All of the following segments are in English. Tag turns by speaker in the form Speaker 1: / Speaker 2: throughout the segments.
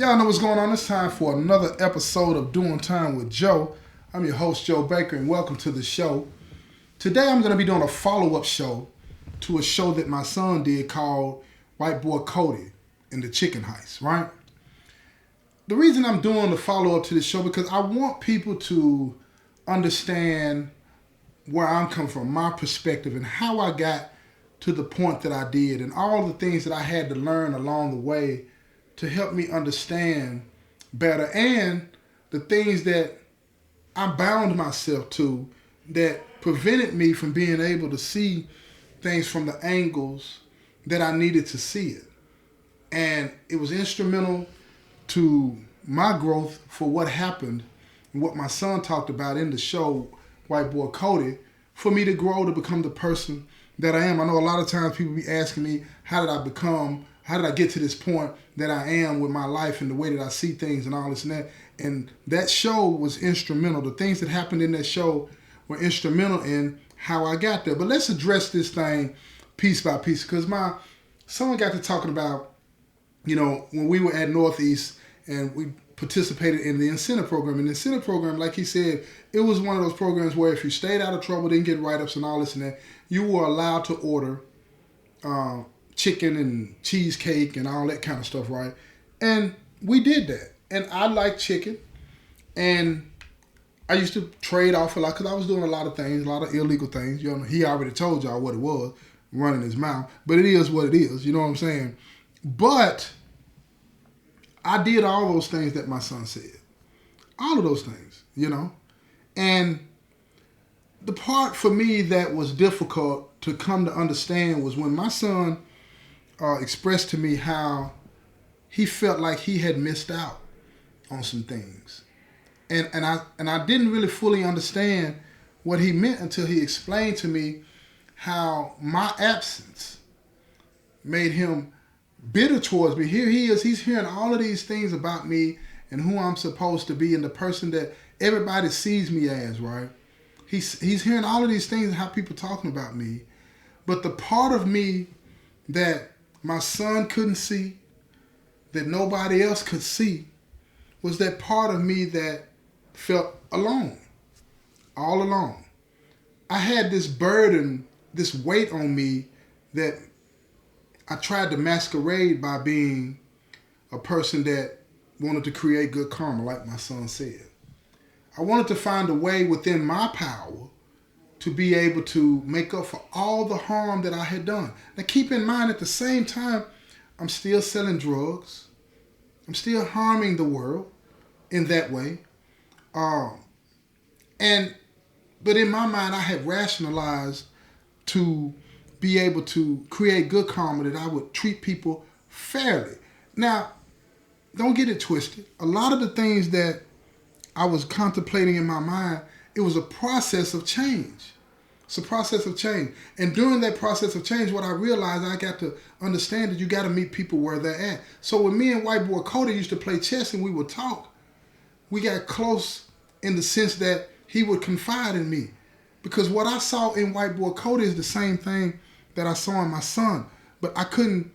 Speaker 1: Y'all know what's going on. It's time for another episode of Doing Time with Joe. I'm your host, Joe Baker, and welcome to the show. Today I'm going to be doing a follow-up show to a show that my son did called White Boy Cody and the Chicken Heist, right? The reason I'm doing the follow-up to this show because I want people to understand where I'm coming from, my perspective, and how I got to the point that I did, and all the things that I had to learn along the way to help me understand better, and the things that I bound myself to that prevented me from being able to see things from the angles that I needed to see it. And it was instrumental to my growth for what happened and what my son talked about in the show, White Boy Cody, for me to grow to become the person that I am. I know a lot of times people be asking me, how did I get to this point that I am with my life and the way that I see things and all this and that. And that show was instrumental. The things that happened in that show were instrumental in how I got there. But let's address this thing piece by piece, because my son got to talking about, when we were at Northeast and we participated in the incentive program. And the incentive program, like he said, it was one of those programs where if you stayed out of trouble, didn't get write-ups and all this and that, you were allowed to order chicken and cheesecake and all that kind of stuff, right? And we did that. And I like chicken. And I used to trade off a lot because I was doing a lot of things, a lot of illegal things. He already told y'all what it was, running his mouth. But it is what it is, you know what I'm saying? But I did all those things that my son said. All of those things, And the part for me that was difficult to come to understand was when my son expressed to me how he felt like he had missed out on some things. And I didn't really fully understand what he meant until he explained to me how my absence made him bitter towards me. Here he is, he's hearing all of these things about me and who I'm supposed to be and the person that everybody sees me as, right? He's hearing all of these things and how people talking about me. But the part of me that my son couldn't see, that nobody else could see, was that part of me that felt alone, all alone. I had this burden, this weight on me that I tried to masquerade by being a person that wanted to create good karma, like my son said. I wanted to find a way within my power to be able to make up for all the harm that I had done. Now keep in mind, at the same time, I'm still selling drugs. I'm still harming the world in that way. But in my mind, I had rationalized to be able to create good karma, that I would treat people fairly. Now, don't get it twisted. A lot of the things that I was contemplating in my mind, it was a process of change. It's a process of change. And during that process of change, what I realized, I got to understand that you got to meet people where they're at. So when me and White Boy Cody used to play chess and we would talk, we got close in the sense that he would confide in me. Because what I saw in White Boy Cody is the same thing that I saw in my son. But I couldn't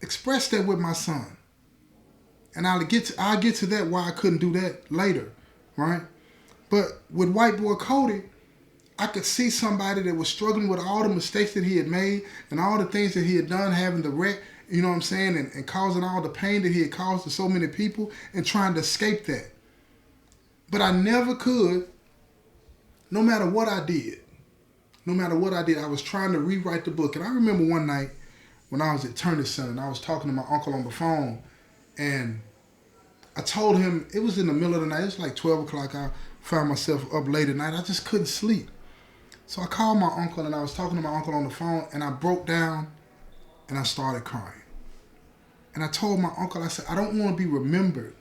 Speaker 1: express that with my son. And I'll get to that, why I couldn't do that later, right? But with White Boy Cody, I could see somebody that was struggling with all the mistakes that he had made and all the things that he had done, having the wreck, you know what I'm saying, and causing all the pain that he had caused to so many people and trying to escape that. But I never could, no matter what I did, I was trying to rewrite the book. And I remember one night when I was at Turner Center and I was talking to my uncle on the phone, and I told him, it was in the middle of the night, it was like 12 o'clock, I found myself up late at night, I just couldn't sleep. So I called my uncle and I was talking to my uncle on the phone, and I broke down and I started crying. And I told my uncle, I said, I don't want to be remembered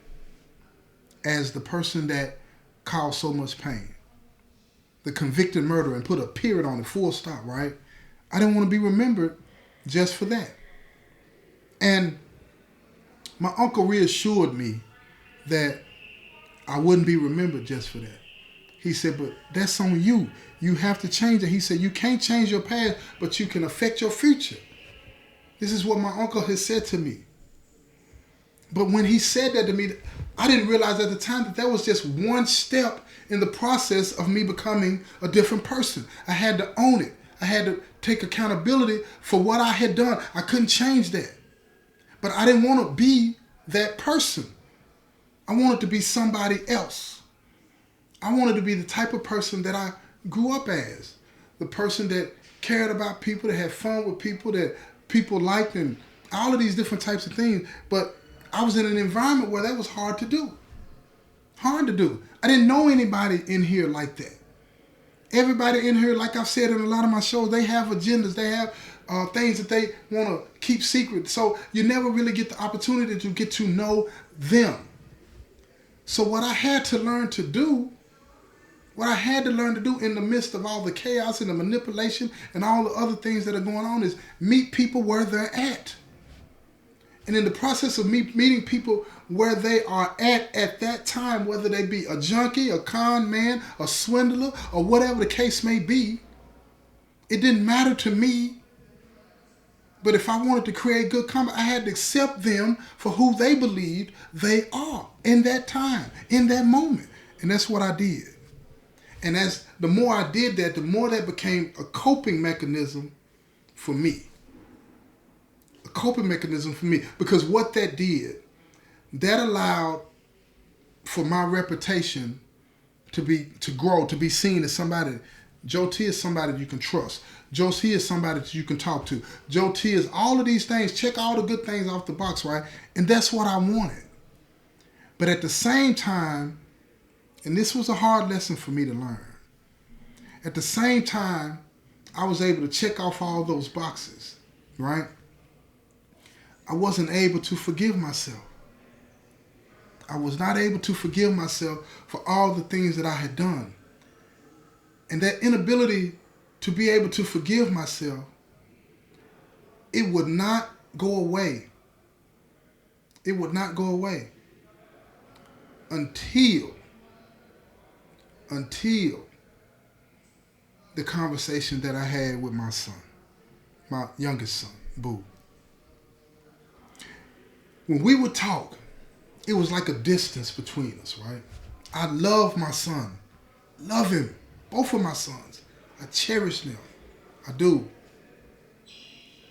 Speaker 1: as the person that caused so much pain, the convicted murderer, and put a period on it, full stop, right? I didn't want to be remembered just for that. And my uncle reassured me that I wouldn't be remembered just for that. He said, but that's on you. You have to change it. He said, you can't change your past, but you can affect your future. This is what my uncle has said to me. But when he said that to me, I didn't realize at the time that was just one step in the process of me becoming a different person. I had to own it. I had to take accountability for what I had done. I couldn't change that. But I didn't want to be that person. I wanted to be somebody else. I wanted to be the type of person that I grew up as. The person that cared about people, that had fun with people, that people liked, and all of these different types of things. But I was in an environment where that was hard to do. Hard to do. I didn't know anybody in here like that. Everybody in here, like I've said in a lot of my shows, they have agendas. They have things that they want to keep secret. So you never really get the opportunity to get to know them. So what I had to learn to do in the midst of all the chaos and the manipulation and all the other things that are going on is meet people where they're at. And in the process of me meeting people where they are at that time, whether they be a junkie, a con man, a swindler, or whatever the case may be, it didn't matter to me. But if I wanted to create good comedy, I had to accept them for who they believed they are in that time, in that moment. And that's what I did. And as the more I did that, the more that became a coping mechanism for me. A coping mechanism for me. Because what that did, that allowed for my reputation to grow, to be seen as somebody. Joe T is somebody you can trust. Joe T is somebody that you can talk to. Joe T is all of these things. Check all the good things off the box, right? And that's what I wanted. But at the same time, and this was a hard lesson for me to learn. At the same time, I was able to check off all those boxes, right? I wasn't able to forgive myself. I was not able to forgive myself for all the things that I had done. And that inability to be able to forgive myself, it would not go away. It would not go away until the conversation that I had with my son, my youngest son, Boo. When we would talk, it was like a distance between us, right? I love my son. Love him. Both of my sons. I cherish them. I do.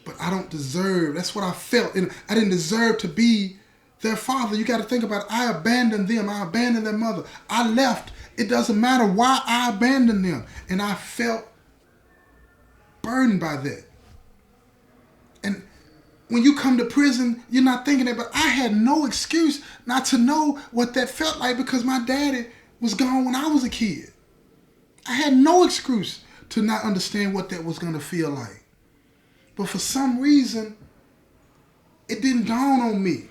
Speaker 1: But I don't deserve, that's what I felt. And I didn't deserve to be their father. You got to think about it. I abandoned them. I abandoned their mother. I left. It doesn't matter why I abandoned them. And I felt burdened by that. And when you come to prison, you're not thinking that, but I had no excuse not to know what that felt like because my daddy was gone when I was a kid. I had no excuse to not understand what that was going to feel like. But for some reason, it didn't dawn on me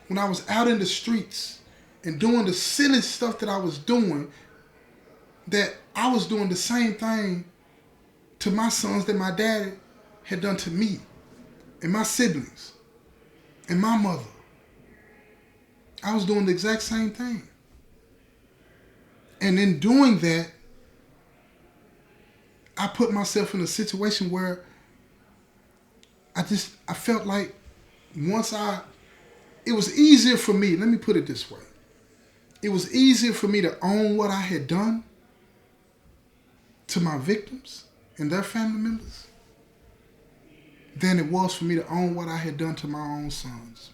Speaker 1: when I was out in the streets and doing the silly stuff that I was doing, that I was doing the same thing to my sons that my daddy had done to me and my siblings and my mother. I was doing the exact same thing. And in doing that, I put myself in a situation where I felt like it was easier for me, let me put it this way. It was easier for me to own what I had done to my victims and their family members than it was for me to own what I had done to my own sons.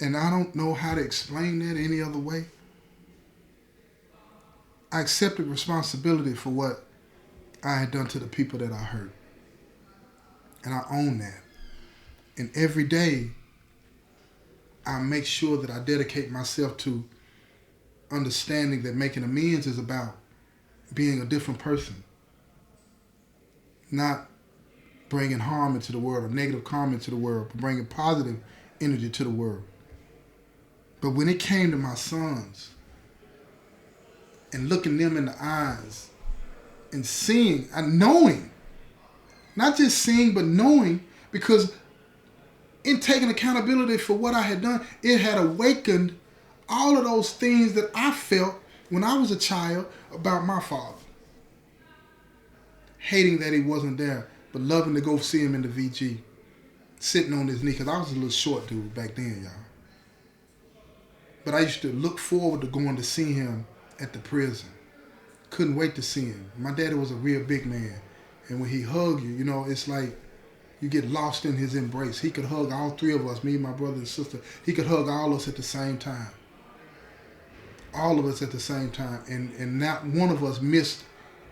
Speaker 1: And I don't know how to explain that any other way. I accepted responsibility for what I had done to the people that I hurt. And I own that. And every day, I make sure that I dedicate myself to understanding that making amends is about being a different person. Not bringing harm into the world or negative karma into the world, but bringing positive energy to the world. But when it came to my sons and looking them in the eyes and seeing and knowing, not just seeing, but knowing, because in taking accountability for what I had done, it had awakened all of those things that I felt when I was a child about my father. Hating that he wasn't there, but loving to go see him in the VG. sitting on his knee, because I was a little short dude back then, y'all. But I used to look forward to going to see him at the prison. Couldn't wait to see him. My daddy was a real big man. And when he hugged you, you know, it's like you get lost in his embrace. He could hug all three of us, me, my brother and sister. He could hug all of us at the same time. All of us at the same time. And not one of us missed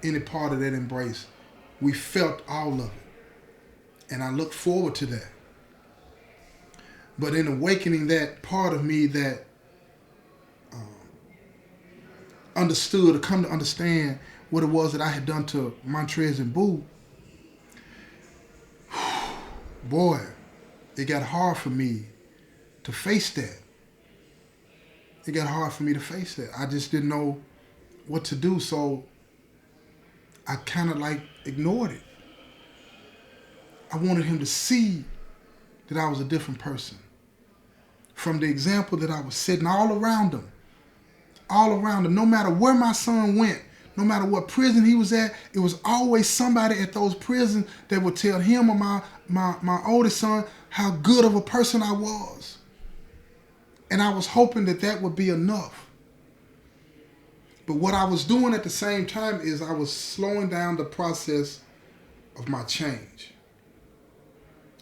Speaker 1: any part of that embrace. We felt all of it. And I look forward to that. But in awakening that part of me that understood or come to understand what it was that I had done to Montrez and Boo, boy, it got hard for me to face that. It got hard for me to face that. I just didn't know what to do, so I kind of like ignored it. I wanted him to see that I was a different person. From the example that I was setting all around him, no matter where my son went, no matter what prison he was at, it was always somebody at those prisons that would tell him or my oldest son how good of a person I was. And I was hoping that that would be enough. But what I was doing at the same time is I was slowing down the process of my change.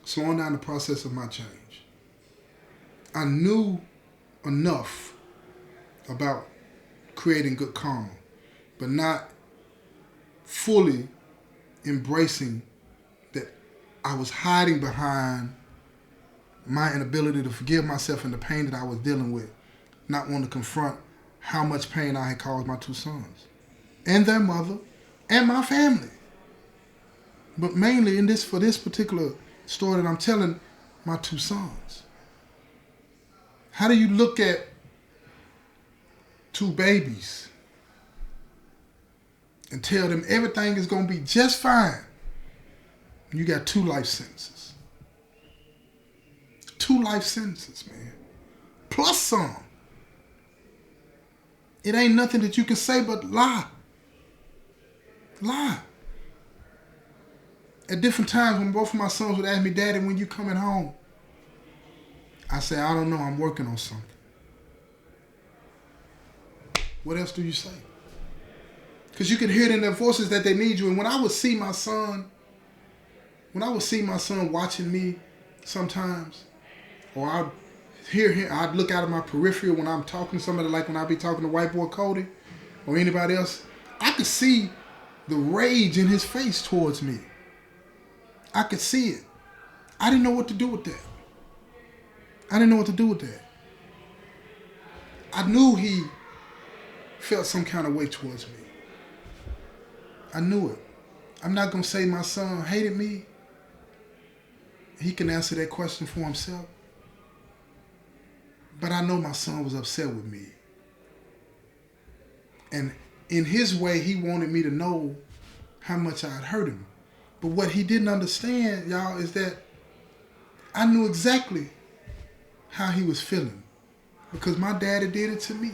Speaker 1: Slowing down the process of my change. I knew enough about creating good karma, but not fully embracing that I was hiding behind my inability to forgive myself and the pain that I was dealing with, not wanting to confront how much pain I had caused my two sons and their mother and my family. But mainly for this particular story that I'm telling, my two sons. How do you look at two babies and tell them everything is going to be just fine? You got 2 life sentences. 2 life sentences, man. Plus some. It ain't nothing that you can say but lie. Lie. At different times when both of my sons would ask me, Daddy, when you coming home? I say, I don't know, I'm working on something. What else do you say? Because you can hear it in their voices that they need you. And when I would see my son watching me sometimes, or I'd hear him, I'd look out of my periphery when I'm talking to somebody, like when I be talking to white boy Cody or anybody else, I could see the rage in his face towards me. I could see it. I didn't know what to do with that. I knew he felt some kind of way towards me. I knew it. I'm not going to say my son hated me. He can answer that question for himself. But I know my son was upset with me. And in his way, he wanted me to know how much I had hurt him. But what he didn't understand, y'all, is that I knew exactly how he was feeling. Because my daddy did it to me.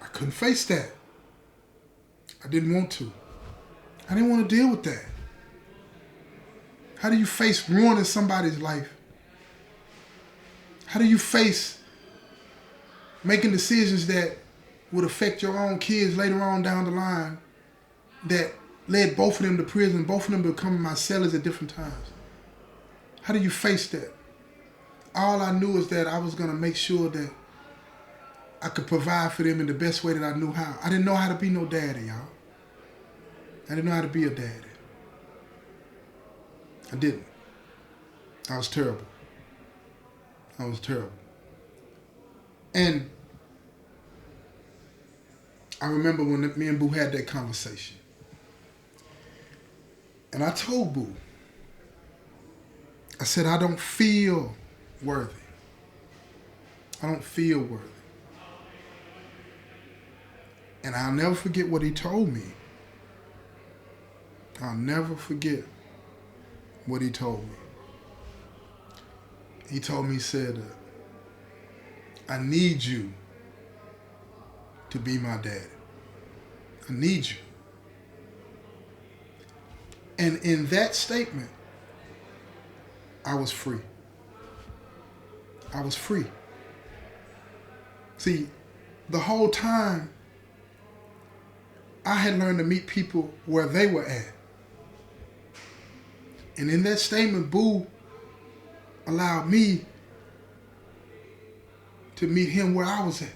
Speaker 1: I couldn't face that. I didn't want to. I didn't want to deal with that. How do you face ruining somebody's life? How do you face making decisions that would affect your own kids later on down the line that led both of them to prison, both of them becoming my sellers at different times? How do you face that? All I knew is that I was going to make sure that I could provide for them in the best way that I knew how. I didn't know how to be no daddy, y'all. I didn't know how to be a daddy. I didn't. I was terrible. And I remember when me and Boo had that conversation. And I told Boo, I said, I don't feel worthy. I don't feel worthy. And I'll never forget what he told me. I'll never forget what he told me. He told me, he said, I need you to be my daddy. I need you. And in that statement, I was free. I was free. See, the whole time, I had learned to meet people where they were at. And in that statement, Boo allowed me to meet him where I was at.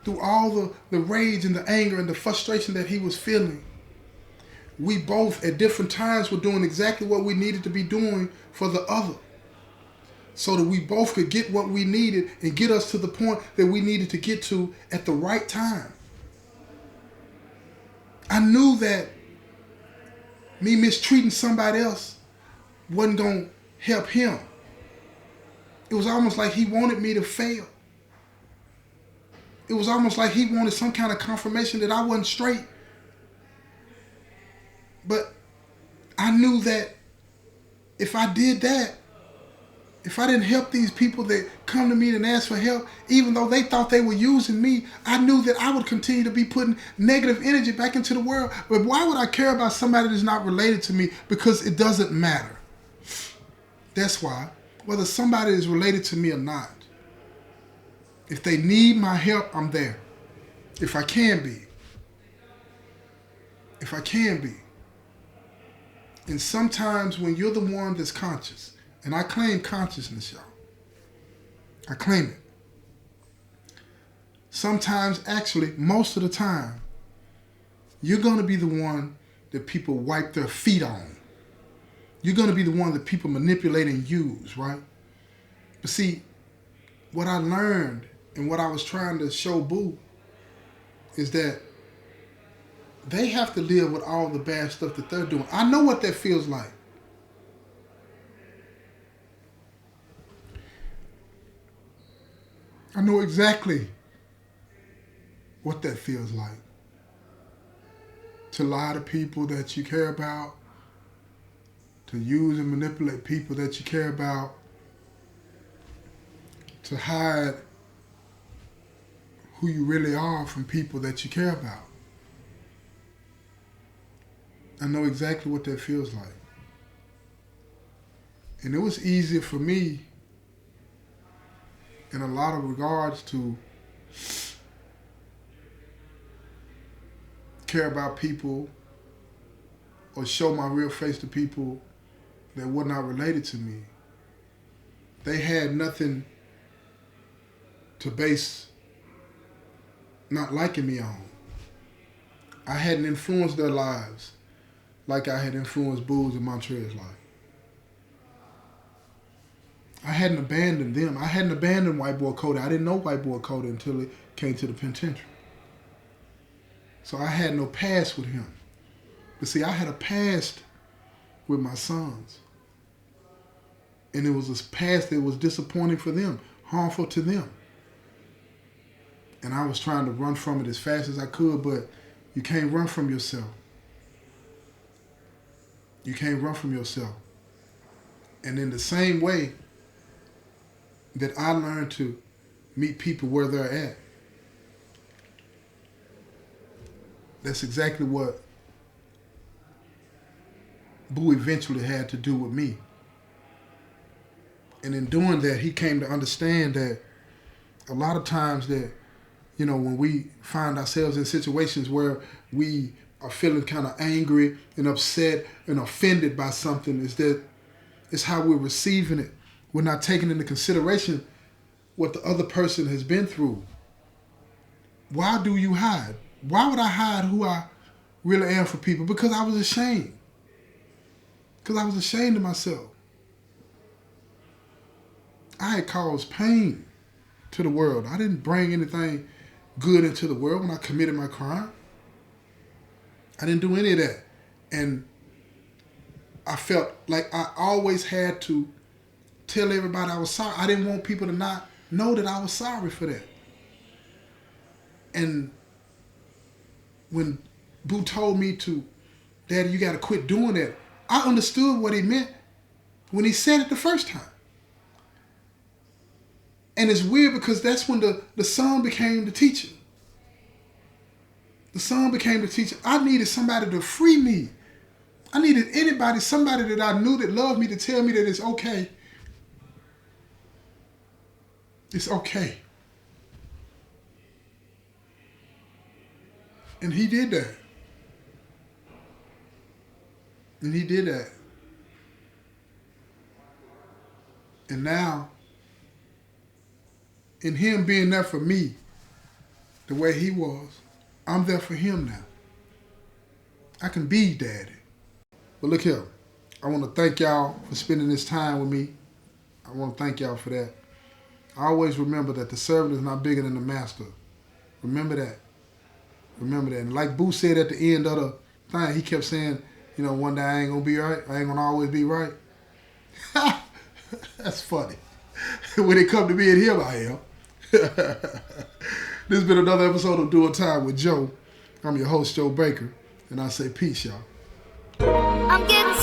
Speaker 1: Through all the rage and the anger and the frustration that he was feeling, we both at different times were doing exactly what we needed to be doing for the other, so that we both could get what we needed and get us to the point that we needed to get to at the right time. I knew that me mistreating somebody else wasn't going to help him. It was almost like he wanted me to fail. It was almost like he wanted some kind of confirmation that I wasn't straight. But I knew that if I did that, if I didn't help these people that come to me and ask for help, even though they thought they were using me, I knew that I would continue to be putting negative energy back into the world. But why would I care about somebody that's not related to me? Because it doesn't matter. That's why, whether somebody is related to me or not, if they need my help, I'm there. If I can be. If I can be. And sometimes when you're the one that's conscious, and I claim consciousness, y'all. I claim it. Sometimes, actually, most of the time, you're going to be the one that people wipe their feet on. You're going to be the one that people manipulate and use, right? But see, what I learned and what I was trying to show Boo is that they have to live with all the bad stuff that they're doing. I know what that feels like. I know exactly what that feels like. To lie to people that you care about, to use and manipulate people that you care about, to hide who you really are from people that you care about. I know exactly what that feels like. And it was easier for me in a lot of regards to care about people or show my real face to people that were not related to me. They had nothing to base not liking me on. I hadn't influenced their lives like I had influenced Boo's and Montreal's life. I hadn't abandoned them. I hadn't abandoned white boy Cody. I didn't know white boy Cody until it came to the penitentiary. So I had no past with him. But see, I had a past with my sons. And it was a past that was disappointing for them, harmful to them. And I was trying to run from it as fast as I could, but you can't run from yourself. You can't run from yourself. And in the same way that I learned to meet people where they're at, that's exactly what Boo eventually had to do with me. And in doing that, he came to understand that a lot of times that, you know, when we find ourselves in situations where we are feeling kind of angry and upset and offended by something, is that it's how we're receiving it. We're not taking into consideration what the other person has been through. Why do you hide? Why would I hide who I really am for people? Because I was ashamed. Because I was ashamed of myself. I had caused pain to the world. I didn't bring anything good into the world when I committed my crime. I didn't do any of that. And I felt like I always had to tell everybody I was sorry. I didn't want people to not know that I was sorry for that. And when Boo told me to, Daddy, you got to quit doing that, I understood what he meant when he said it the first time. And it's weird because that's when the son became the teacher. The son became the teacher. I needed somebody to free me. I needed somebody that I knew that loved me to tell me that it's okay. It's okay. And he did that. And he did that. And now, in him being there for me, the way he was, I'm there for him now. I can be daddy. But look here, I want to thank y'all for spending this time with me. I want to thank y'all for that. I always remember that the servant is not bigger than the master. Remember that. Remember that. And like Boo said at the end of the thing, he kept saying, you know, one day I ain't going to be right. I ain't going to always be right. That's funny. When it come to being him, I am. This has been another episode of Doing Time with Joe. I'm your host, Joe Baker, and I say peace, y'all.
Speaker 2: I'm getting